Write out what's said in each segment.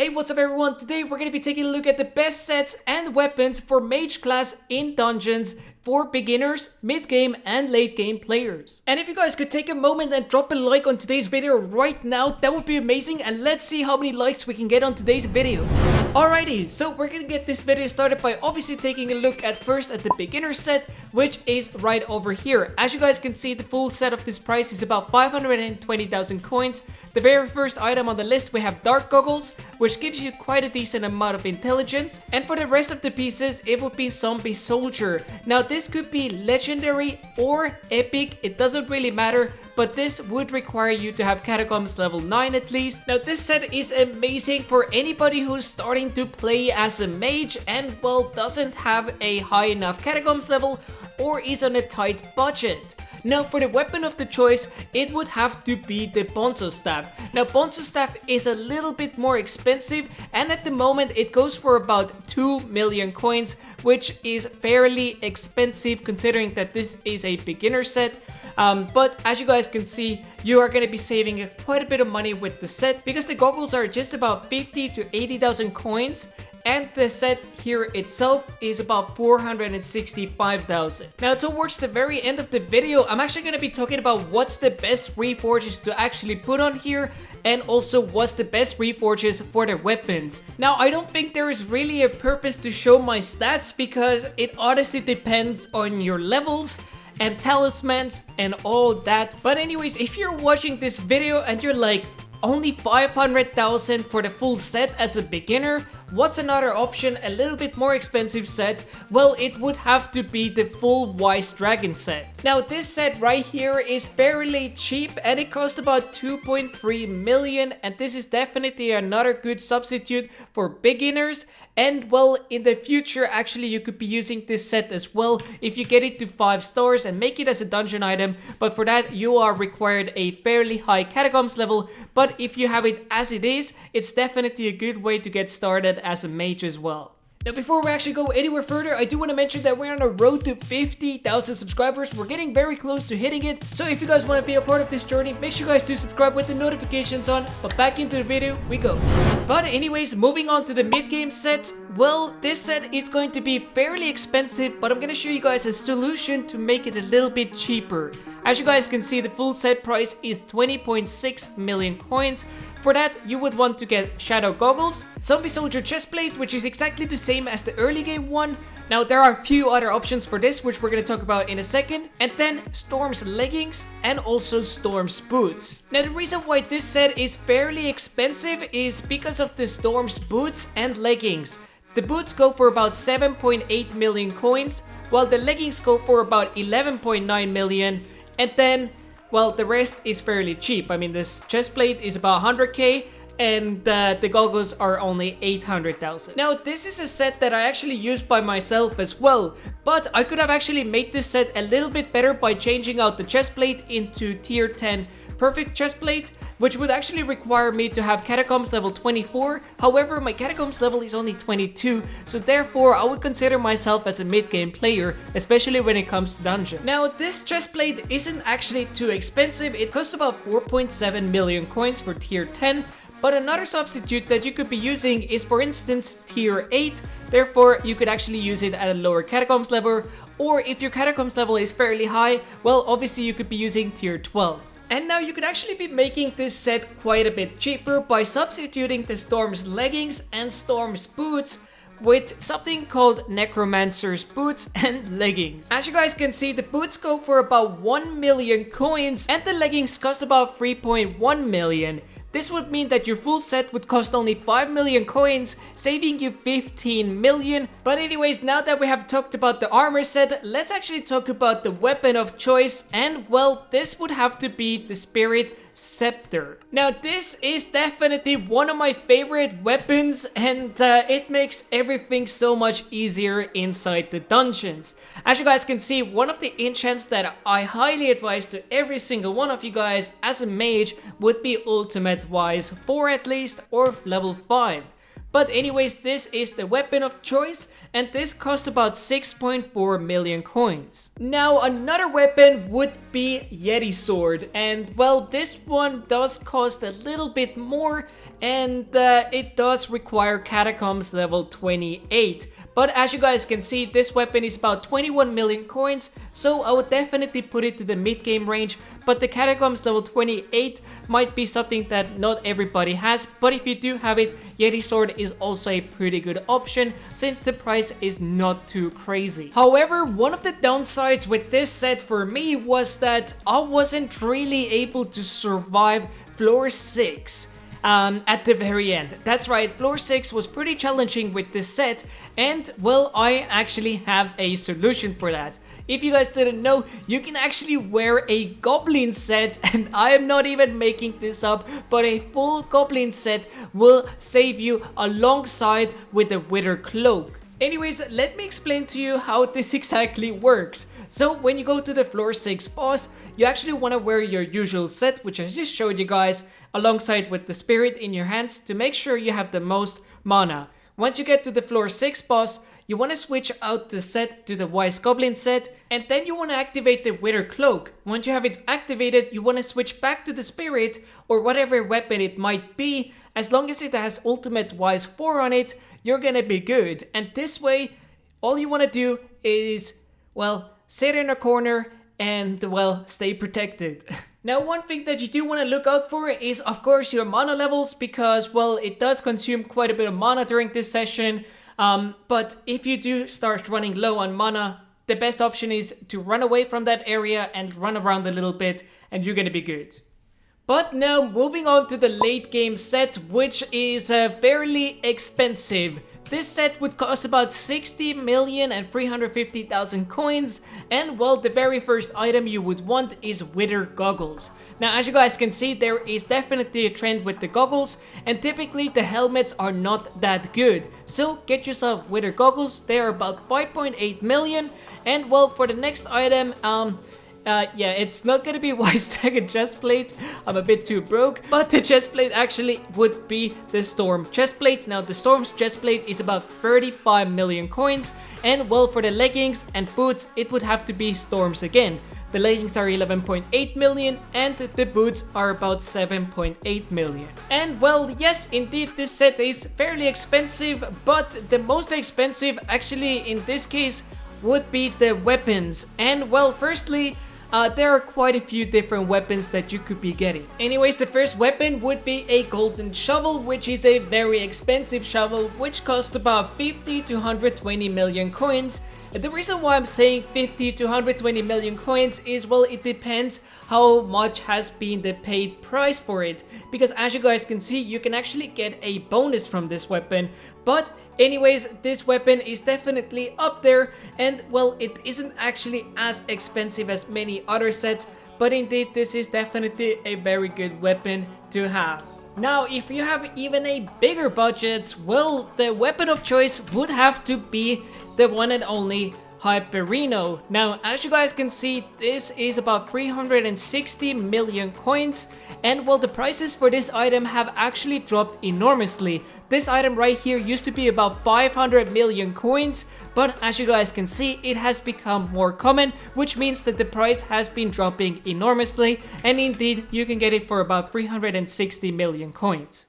Hey, what's up everyone? Today we're going to be taking a look at the best sets and weapons for Mage class in dungeons for beginners, mid-game and late-game players. And if you guys could take a moment and drop a like on today's video right now, that would be amazing, and let's see how many likes we can get on today's video. Alrighty, so we're gonna get this video started by obviously taking a look at first at the beginner set, which is right over here. As you guys can see, the full set of this price is about 520,000 coins. The very first item on the list, we have Dark Goggles, which gives you quite a decent amount of intelligence. And for the rest of the pieces, it would be Zombie Soldier. Now this could be legendary or epic, it doesn't really matter, but this would require you to have Catacombs level 9 at least. Now this set is amazing for anybody who's starting to play as a mage and well doesn't have a high enough Catacombs level or is on a tight budget. Now for the weapon of the choice, it would have to be the Bonzo Staff. Now Bonzo Staff is a little bit more expensive, and at the moment it goes for about 2 million coins, which is fairly expensive considering that this is a beginner set. But as you guys can see, you are going to be saving quite a bit of money with the set because the goggles are just about 50 to 80,000 coins. And the set here itself is about 465,000. Now towards the very end of the video, I'm actually going to be talking about what's the best reforges to actually put on here, and also what's the best reforges for the weapons. Now I don't think there is really a purpose to show my stats because it honestly depends on your levels and talismans and all that. But anyways, if you're watching this video and you're like, only 500,000 for the full set as a beginner, what's another option, a little bit more expensive set? Well, it would have to be the full Wise Dragon set. Now this set right here is fairly cheap and it costs about 2.3 million, and this is definitely another good substitute for beginners. And well, in the future actually you could be using this set as well if you get it to 5 stars and make it as a dungeon item, but for that you are required a fairly high Catacombs level. But if you have it as it is, it's definitely a good way to get started as a mage as well. Now before we actually go anywhere further, I do want to mention that we're on a road to 50,000 subscribers. We're getting very close to hitting it. So if you guys want to be a part of this journey, make sure you guys do subscribe with the notifications on. But back into the video we go. But anyways, moving on to the mid-game set. Well, this set is going to be fairly expensive, but I'm going to show you guys a solution to make it a little bit cheaper. As you guys can see, the full set price is 20.6 million coins. For that, you would want to get Shadow Goggles, Zombie Soldier Chestplate, which is exactly the same as the early game one. Now there are a few other options for this, which we're going to talk about in a second. And then Storm's Leggings and also Storm's Boots. Now the reason why this set is fairly expensive is because of the Storm's Boots and Leggings. The boots go for about 7.8 million coins, while the leggings go for about 11.9 million. And then, well, the rest is fairly cheap. I mean, this chestplate is about 100k and the goggles are only 800,000. Now, this is a set that I actually used by myself as well, but I could have actually made this set a little bit better by changing out the chestplate into tier 10 perfect chestplate, which would actually require me to have Catacombs level 24. However, my Catacombs level is only 22, so therefore I would consider myself as a mid-game player, especially when it comes to dungeon. Now, this chestplate isn't actually too expensive. It costs about 4.7 million coins for tier 10. But another substitute that you could be using is, for instance, tier 8. Therefore, you could actually use it at a lower Catacombs level. Or if your Catacombs level is fairly high, well, obviously you could be using tier 12. And now you could actually be making this set quite a bit cheaper by substituting the Storm's Leggings and Storm's Boots with something called Necromancer's Boots and Leggings. As you guys can see, the boots go for about 1 million coins and the leggings cost about 3.1 million. This would mean that your full set would cost only 5 million coins, saving you 15 million. But anyways, now that we have talked about the armor set, let's actually talk about the weapon of choice. And well, this would have to be the Spirit Scepter. Now this is definitely one of my favorite weapons, and it makes everything so much easier inside the dungeons. As you guys can see, one of the enchants that I highly advise to every single one of you guys as a mage would be Ultimate Wise 4 at least, or level 5. But anyways, this is the weapon of choice, and this cost about 6.4 million coins. Now another weapon would be Yeti Sword, and well, this one does cost a little bit more, and it does require Catacombs level 28. But as you guys can see, this weapon is about 21 million coins, so I would definitely put it to the mid-game range, but the Catacombs level 28 might be something that not everybody has, but if you do have it, Yeti Sword is also a pretty good option since the price is not too crazy. However, one of the downsides with this set for me was that I wasn't really able to survive floor 6. At the very end. That's right, floor 6 was pretty challenging with this set, and well, I actually have a solution for that. If you guys didn't know, you can actually wear a goblin set, and I am not even making this up, but a full goblin set will save you alongside with the Wither Cloak. Anyways, let me explain to you how this exactly works. So when you go to the floor 6 boss, you actually want to wear your usual set, which I just showed you guys, alongside with the spirit in your hands to make sure you have the most mana. Once you get to the floor 6 boss, you want to switch out the set to the Wise Goblin set, and then you want to activate the Wither Cloak. Once you have it activated, you want to switch back to the spirit or whatever weapon it might be. As long as it has ultimate Wise 4 on it, you're gonna be good. And this way, all you want to do is, well, sit in a corner and, well, stay protected. Now, one thing that you do want to look out for is, of course, your mana levels, because, well, it does consume quite a bit of mana during this session. But if you do start running low on mana, the best option is to run away from that area and run around a little bit, and you're gonna be good. But now, moving on to the late game set, which is fairly expensive. This set would cost about 60,350,000 coins, and well, the very first item you would want is Wither Goggles. Now, as you guys can see, there is definitely a trend with the goggles, and typically the helmets are not that good. So get yourself Wither Goggles, they are about 5.8 million, and well, for the next item, yeah, it's not gonna be Wise Dragon Chestplate, I'm a bit too broke, but the chestplate actually would be the Storm Chestplate. Now, the Storm's Chestplate is about 35 million coins, and well, for the leggings and boots, it would have to be Storms again. The leggings are 11.8 million, and the boots are about 7.8 million. And well, yes, indeed, this set is fairly expensive, but the most expensive, actually, in this case, would be the weapons. And well, firstly, there are quite a few different weapons that you could be getting. Anyways, the first weapon would be a golden shovel, which is a very expensive shovel, which costs about 50 to 120 million coins. And the reason why I'm saying 50 to 120 million coins is, well, it depends how much has been the paid price for it. Because as you guys can see, you can actually get a bonus from this weapon. But anyways, this weapon is definitely up there, and well, it isn't actually as expensive as many other sets, but indeed this is definitely a very good weapon to have. Now, if you have even a bigger budget, well, the weapon of choice would have to be the one and only Hyperino. Now, as you guys can see, this is about 360 million coins, and well, the prices for this item have actually dropped enormously. This item right here used to be about 500 million coins, but as you guys can see, it has become more common, which means that the price has been dropping enormously, and indeed, you can get it for about 360 million coins.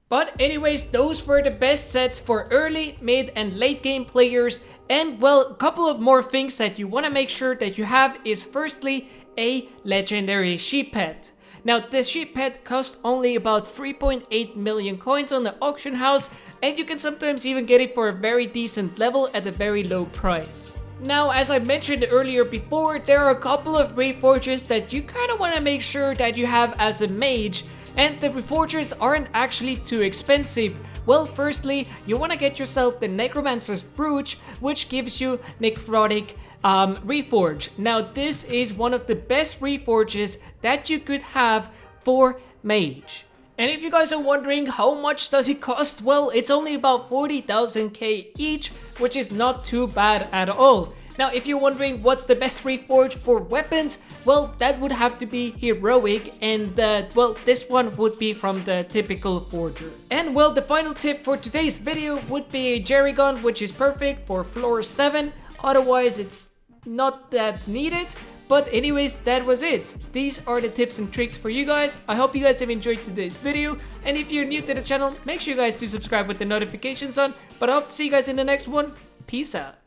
But anyways, those were the best sets for early, mid, and late game players. And well, a couple of more things that you want to make sure that you have is, firstly, a legendary sheep pet. Now, this sheep pet costs only about 3.8 million coins on the auction house, and you can sometimes even get it for a very decent level at a very low price. Now, as I mentioned earlier before, there are a couple of reforges that you kind of want to make sure that you have as a mage, and the reforgers aren't actually too expensive. Well, firstly, you want to get yourself the Necromancer's Brooch, which gives you Necrotic Reforge. Now, this is one of the best reforges that you could have for Mage. And if you guys are wondering how much does it cost, well, it's only about 40,000 K each, which is not too bad at all. Now, if you're wondering what's the best reforge for weapons, well, that would have to be heroic, and well, this one would be from the typical forger. And well, the final tip for today's video would be a Jerry gun, which is perfect for floor 7. Otherwise, it's not that needed. But anyways, that was it. These are the tips and tricks for you guys. I hope you guys have enjoyed today's video. And if you're new to the channel, make sure you guys do subscribe with the notifications on. But I hope to see you guys in the next one. Peace out.